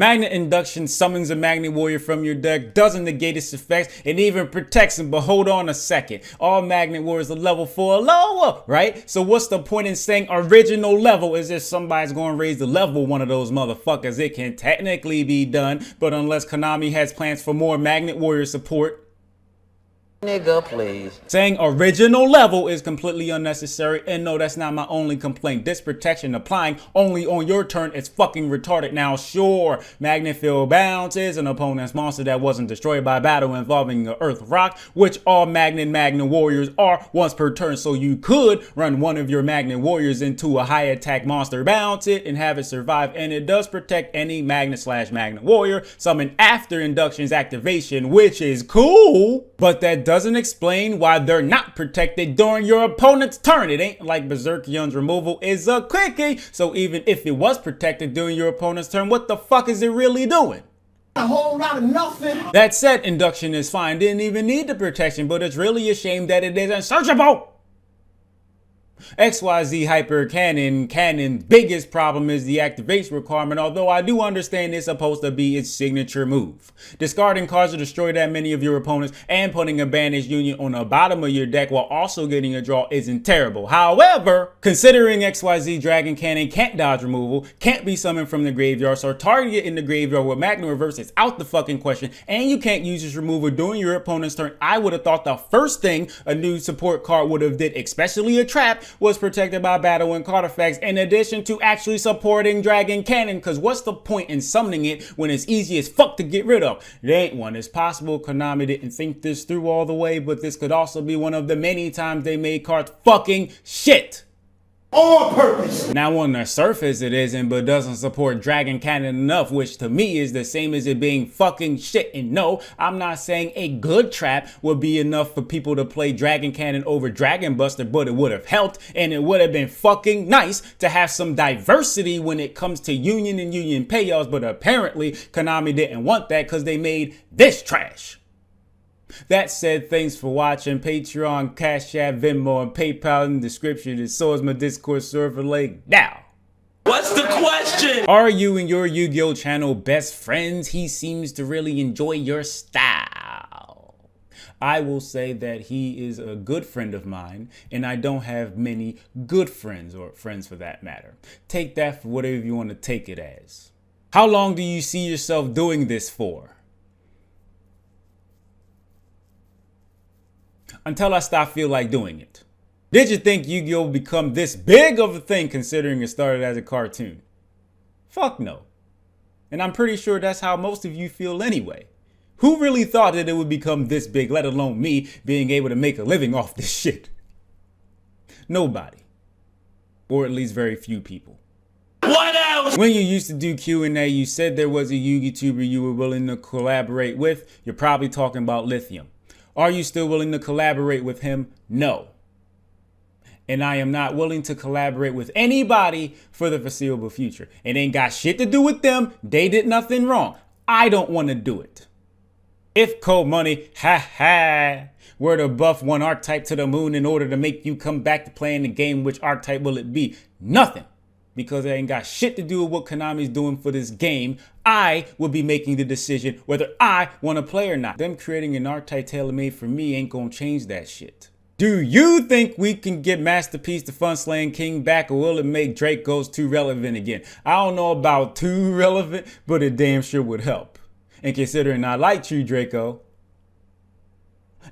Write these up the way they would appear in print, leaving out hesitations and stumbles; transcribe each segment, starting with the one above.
Magnet Induction summons a Magnet Warrior from your deck, doesn't negate its effects, and even protects him. But hold on a second. All Magnet Warriors are level 4 or lower, right? So what's the point in saying original level? Is if somebody's going to raise the level one of those motherfuckers, it can technically be done. But unless Konami has plans for more Magnet Warrior support, nigga, please. Saying original level is completely unnecessary, and no, that's not my only complaint. This protection applying only on your turn is fucking retarded. Now, sure, Magnet Field bounces an opponent's monster that wasn't destroyed by battle involving an Earth Rock, which all Magnet Warriors are once per turn, so you could run one of your Magnet Warriors into a high attack monster, bounce it, and have it survive, and it does protect any Magnet/Magnet Warrior summoned after Induction's activation, which is cool, but that doesn't explain why they're not protected during your opponent's turn. It ain't like Berserkion's removal is a quickie, so even if it was protected during your opponent's turn, what the fuck is it really doing? A whole lot of nothing. That said, Induction is fine, didn't even need the protection, but it's really a shame that it isn't searchable. XYZ Hyper Cannon's biggest problem is the activation requirement, although I do understand it's supposed to be its signature move. Discarding cards to destroy that many of your opponents and putting a Banished Union on the bottom of your deck while also getting a draw isn't terrible. However, considering XYZ Dragon Cannon can't dodge removal, can't be summoned from the graveyard, so targeting it in the graveyard with Magnet Reverse is out the fucking question, and you can't use this removal during your opponent's turn, I would have thought the first thing a new support card would have did, especially a trap, was protected by battle and card effects, in addition to actually supporting Dragon Cannon, because what's the point in summoning it when it's easy as fuck to get rid of? It ain't one. It's possible Konami didn't think this through all the way, but this could also be one of the many times they made cards fucking shit. On purpose. Now on the surface it isn't, but doesn't support Dragon Cannon enough, which to me is the same as it being fucking shit. And no, I'm not saying a good trap would be enough for people to play Dragon Cannon over Dragon Buster, but it would have helped, and it would have been fucking nice to have some diversity when it comes to Union and Union payoffs, but apparently Konami didn't want that because they made this trash. That said, thanks for watching. Patreon, Cashapp, Venmo, and PayPal in the description. And so is my Discord server link now. What's the question? Are you and your Yu-Gi-Oh channel best friends? He seems to really enjoy your style. I will say that he is a good friend of mine, and I don't have many good friends, or friends for that matter. Take that for whatever you want to take it as. How long do you see yourself doing this for? Until I stop feel like doing it. Did you think Yu-Gi-Oh would become this big of a thing considering it started as a cartoon? Fuck no. And I'm pretty sure that's how most of you feel anyway. Who really thought that it would become this big, let alone me being able to make a living off this shit? Nobody. Or at least very few people. What else? When you used to do Q&A, you said there was a YouTuber you were willing to collaborate with. You're probably talking about Lithium. Are you still willing to collaborate with him? No. And I am not willing to collaborate with anybody for the foreseeable future. It ain't got shit to do with them. They did nothing wrong. I don't want to do it. If Cold Money, were to buff one archetype to the moon in order to make you come back to playing the game, which archetype will it be? Nothing. Because it ain't got shit to do with what Konami's doing for this game. I will be making the decision whether I want to play or not. Them creating an archetype tailor-made for me ain't gonna change that shit. Do you think we can get Masterpiece the Fun Slaying King back, or will it make Draco's too relevant again? I don't know about too relevant, but it damn sure would help. And considering I like True Draco,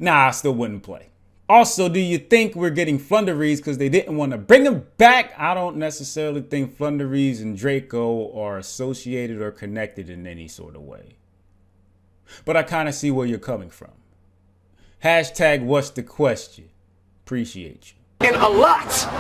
nah, I still wouldn't play. Also, do you think we're getting Flunderies because they didn't want to bring him back? I don't necessarily think Flunderies and Draco are associated or connected in any sort of way. But I kind of see where you're coming from. Hashtag what's the question? Appreciate you. And a lot.